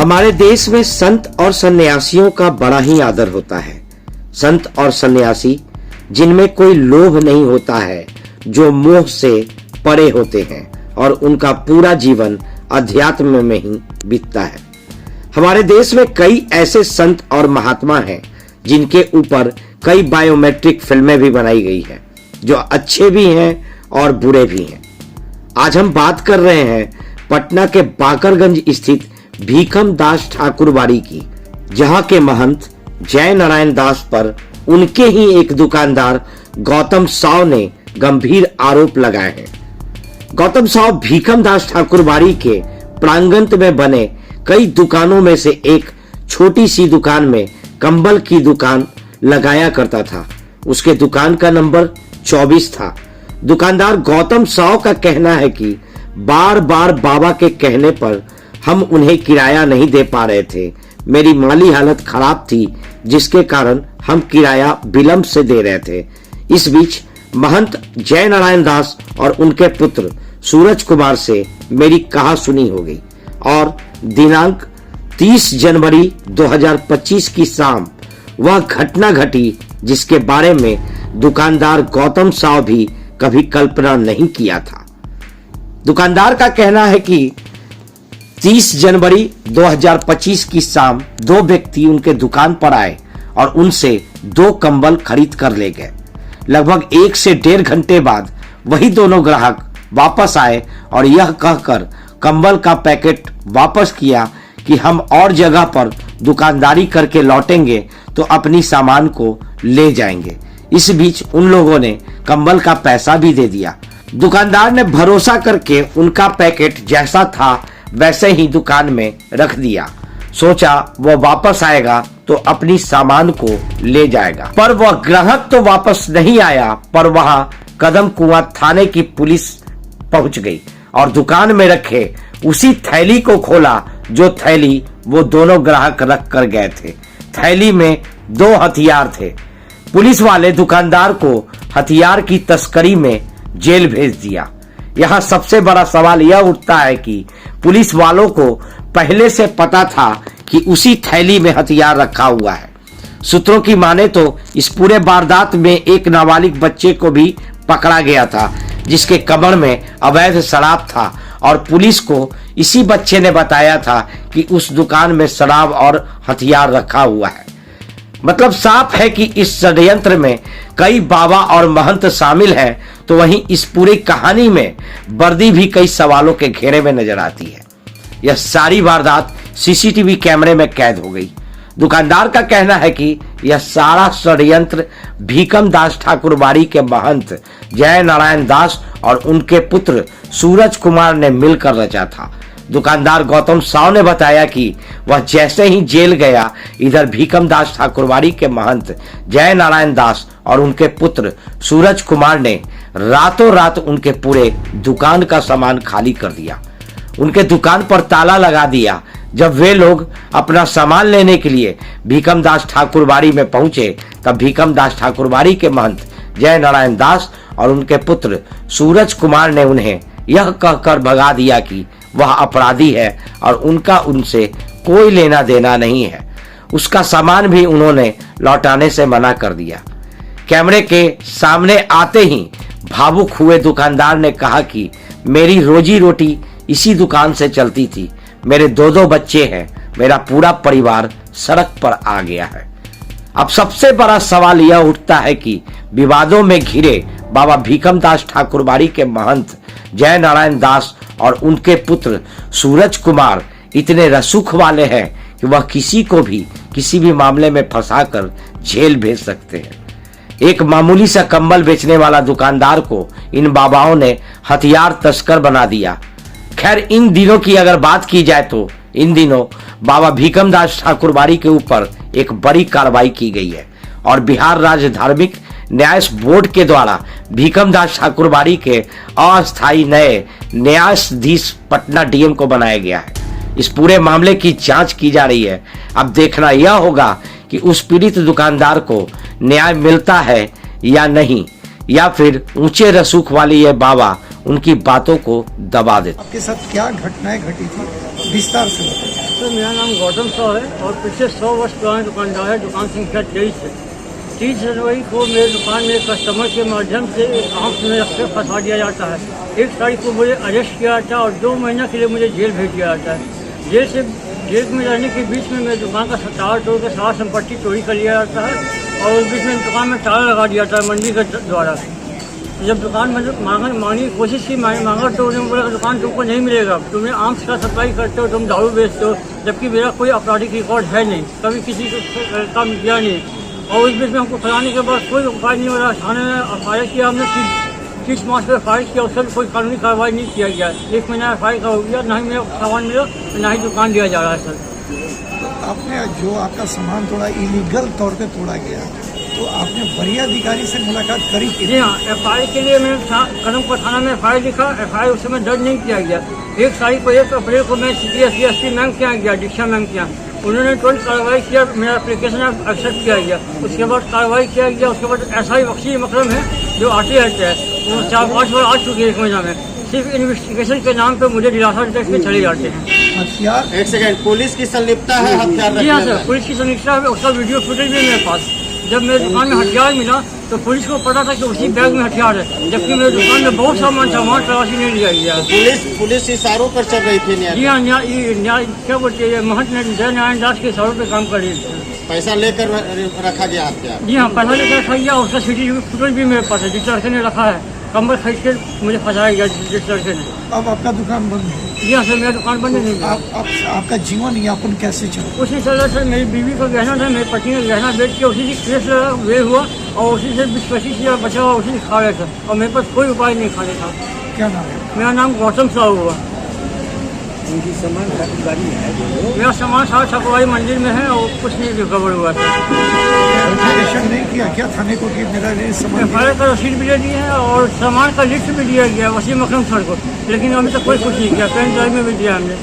हमारे देश में संत और सन्यासियों का बड़ा ही आदर होता है। संत और सन्यासी जिनमें कोई लोभ नहीं होता है, जो मोह से परे होते हैं और उनका पूरा जीवन अध्यात्म में ही बीतता है। हमारे देश में कई ऐसे संत और महात्मा हैं जिनके ऊपर कई बायोमेट्रिक फिल्में भी बनाई गई है, जो अच्छे भी हैं और बुरे भी हैं। आज हम बात कर रहे हैं पटना के बाकरगंज स्थित भीखम दास ठाकुरबाड़ी की, जहां के महंत जय नारायण दास पर उनके ही एक दुकानदार गौतम साव ने गंभीर आरोप लगाए हैं। गौतम साव भीखम दास ठाकुरबाड़ी के प्रांगण में बने कई दुकानों में से एक छोटी सी दुकान में कंबल की दुकान लगाया करता था। उसके दुकान का नंबर 24 था। दुकानदार गौतम साव का कहना है कि बार बार बाबा के कहने पर हम उन्हें किराया नहीं दे पा रहे थे। मेरी माली हालत खराब थी, जिसके कारण हम किराया विलंब से दे रहे थे। इस बीच महंत जय नारायण दास और उनके पुत्र सूरज कुमार से मेरी कहा सुनी हो गई और दिनांक 30 जनवरी 2025 की शाम वह घटना घटी जिसके बारे में दुकानदार गौतम साव भी कभी कल्पना नहीं किया था। दुकानदार का कहना है कि 30 जनवरी 2025 की शाम दो व्यक्ति उनके दुकान पर आए और उनसे 2 कंबल खरीद कर ले गए। लगभग 1 से 1.5 घंटे बाद वही दोनों ग्राहक वापस आए और यह कहकर कंबल का पैकेट वापस किया कि हम और जगह पर दुकानदारी करके लौटेंगे तो अपनी सामान को ले जाएंगे। इस बीच उन लोगों ने कंबल का पैसा भी दे दिया। दुकानदार ने भरोसा करके उनका पैकेट जैसा था वैसे ही दुकान में रख दिया। सोचा वह वापस आएगा तो अपनी सामान को ले जाएगा, पर वह ग्राहक तो वापस नहीं आया। पर वहां कदम कुआं थाने की पुलिस पहुंच गई और दुकान में रखे उसी थैली को खोला जो थैली वो दोनों ग्राहक रख कर गए थे। थैली में 2 हथियार थे। पुलिस वाले दुकानदार को हथियार की तस्करी में जेल भेज दिया। यहाँ सबसे बड़ा सवाल यह उठता है कि पुलिस वालों को पहले से पता था कि उसी थैली में हथियार रखा हुआ है। सूत्रों की माने तो इस पूरे वारदात में एक नाबालिग बच्चे को भी पकड़ा गया था, जिसके कमर में अवैध शराब था और पुलिस को इसी बच्चे ने बताया था कि उस दुकान में शराब और हथियार रखा हुआ है। मतलब साफ है कि इस षड्यंत्र में कई बाबा और महंत शामिल हैं। तो वहीं इस पूरी कहानी में वर्दी भी कई सवालों के घेरे में नजर आती है। यह सारी वारदात सीसीटीवी कैमरे में कैद हो गई। दुकानदार का कहना है कि यह सारा षड्यंत्र भीखम दास ठाकुरबाड़ी के महंत जय नारायण दास और उनके पुत्र सूरज कुमार ने मिलकर रचा था। दुकानदार गौतम साव ने बताया कि वह जैसे ही जेल गया, इधर भीखम दास ठाकुरबाड़ी के महंत जय नारायण दास और उनके पुत्र सूरज कुमार ने रातों रात उनके पूरे दुकान का सामान खाली कर दिया। उनके दुकान पर ताला लगा दिया। जब वे लोग अपना सामान लेने के लिए भीखम दास ठाकुरबाड़ी में पहुंचे, तब भीखम दास ठाकुरबाड़ी के महंत जय नारायण दास और उनके पुत्र सूरज कुमार ने उन्हें यह कहकर भगा दिया कि वह अपराधी है और उनका उनसे कोई लेना देना नहीं है। उसका सामान भी उन्होंने लौटाने से मना कर दिया। कैमरे के सामने आते ही भावुक हुए दुकानदार ने कहा कि मेरी रोजी रोटी इसी दुकान से चलती थी। मेरे 2 बच्चे हैं। मेरा पूरा परिवार सड़क पर आ गया है। अब सबसे बड़ा सवाल यह उठता है कि विवादों में घिरे बाबा भीखम दास ठाकुरबाड़ी के महंत जय नारायण दास और उनके पुत्र सूरज कुमार इतने रसूख वाले हैं कि वह किसी को भी किसी भी मामले में फंसाकर जेल भेज सकते हैं। एक मामूली सा कंबल बेचने वाला दुकानदार को इन बाबाओं ने हथियार तस्कर बना दिया। खैर, इन दिनों की अगर बात की जाए तो इन दिनों बाबा भीखम दास ठाकुरबाड़ी के ऊपर एक बड़ी कार्रवाई की गई है और बिहार राज्य धार्मिक न्याय बोर्ड के द्वारा भीखम दास ठाकुरबाड़ी के अस्थायी नए न्यायाधीश पटना डीएम को बनाया गया है। इस पूरे मामले की जांच की जा रही है। अब देखना यह होगा कि उस पीड़ित दुकानदार को न्याय मिलता है या नहीं, या फिर ऊंचे रसूख वाले ये बाबा उनकी बातों को दबा देते। आपके साथ क्या घटनाएं घटी थी, विस्तार से बताइए। सर मेरा नाम गौतम साहु है और पिछले 100 वर्ष पुराने दुकानदार है। दुकान संख्या 23 है। 30 जनवरी को मेरे दुकान में कस्टमर के माध्यम से आंख में रखकर फंसा दिया जाता है। 1 तारीख को मुझे अरेस्ट किया जाता है और 2 महीना के लिए मुझे जेल भेज दिया जाता है। जेल में रहने के बीच में मेरे दुकान का ताला तोड़ कर सारा संपत्ति चोरी कर लिया जाता है और उस बीच में दुकान में ताला लगा दिया जाता है मंडी के द्वारा। जब दुकान में मांगने की कोशिश की मांगा तो उन्होंने बोला दुकान तुमको नहीं मिलेगा, तुम्हें आर्म्स का सप्लाई करते हो, तुम दारू बेचते हो, जबकि मेरा कोई आपराधिक रिकॉर्ड है नहीं, कभी किसी को काम किया नहीं। और उस बीच में हमको फैलाने के बाद कोई उपाय नहीं हो रहा। थाने में फायर किया हमने 30 मार्च पर फायर किया, उससे कोई कानूनी कार्रवाई नहीं किया गया। 1 महीना फायर का हो गया, ना ही मेरा सामान मिला, ना ही दुकान दिया जा रहा है सर। आपने जो आपका सामान थोड़ा इलीगल तौर पे तोड़ा गया, तो आपने वरीय अधिकारी से मुलाकात करी थी? जी हाँ, FIR के लिए मैंने कदमपुर थाना में FIR लिखा। FIR उस समय दर्ज नहीं किया गया। 1 तारीख को 1 अप्रैल को मैं CPSP मैम के यहाँ गया, दीक्षा मैम के यहाँ। उन्होंने तुरंत कार्रवाई किया, मेरा एप्लीकेशन एक्सेप्ट किया गया। उसके बाद कार्रवाई किया गया। उसके बाद SI बख्शी मकरम है जो आते रहते हैं, वो 4-5 बार आ चुके हैं 1 महीना में। सिर्फ इन्वेस्टिगेशन के नाम पे मुझे दिलासा देकर के चले जाते हैं। हथियार? एक सेकंड, पुलिस की संलिप्तता है हथियार जी हाँ रखने सर, में? पुलिस की समीक्षा है, उसका वीडियो फुटेज भी है मेरे पास। जब मेरे दुकान में हथियार मिला तो पुलिस को पता था कि उसी बैग में हथियार है, जबकि मेरे दुकान में बहुत सामान था, वहाँ तलाशी नहीं लिया गया। पुलिस इशारों पर चल रही थी न्याय? जी हाँ, न्याय क्या बोलते हैं, महंत जय नारायण दास के इशारों पे काम कर रही थी। पैसा लेकर रखा गया हथियार? जी हाँ, पैसा लेकर रखा गया। उसका CCTV फुटेज भी मेरे पास है। जिस लड़के ने रखा है, कम्बल खरीद के मुझे फंसाया गया जिस लड़के ने। अब आपका दुकान बंद है? जी हाँ सर, मेरा दुकान बंद नहीं है। आपका जीवन यापन कैसे चला? कुछ नहीं चल रहा सर। मेरी बीवी का गहना था, मेरी पत्नी का गहना बेच के उसी से केस वे हुआ और उसी से 20-25 हज़ार बचा हुआ उसी से खा रहे थे और मेरे पास कोई उपाय नहीं खाने का। क्या नाम है? मेरा नाम गौतम साहु हुआ। मेरा सामान सारा ठकुराई मंदिर में है और कुछ नहीं रिकवर हुआ सर। एप्लीकेशन नहीं किया क्या थाने को कि मेरा ये सामान? FIR का रसीद भी दे दी है और सामान का लिस्ट भी दिया गया वसीम अकरम सर को, लेकिन अभी तक कोई कुछ नहीं किया। पेन ड्राइव में भी दिया हमने।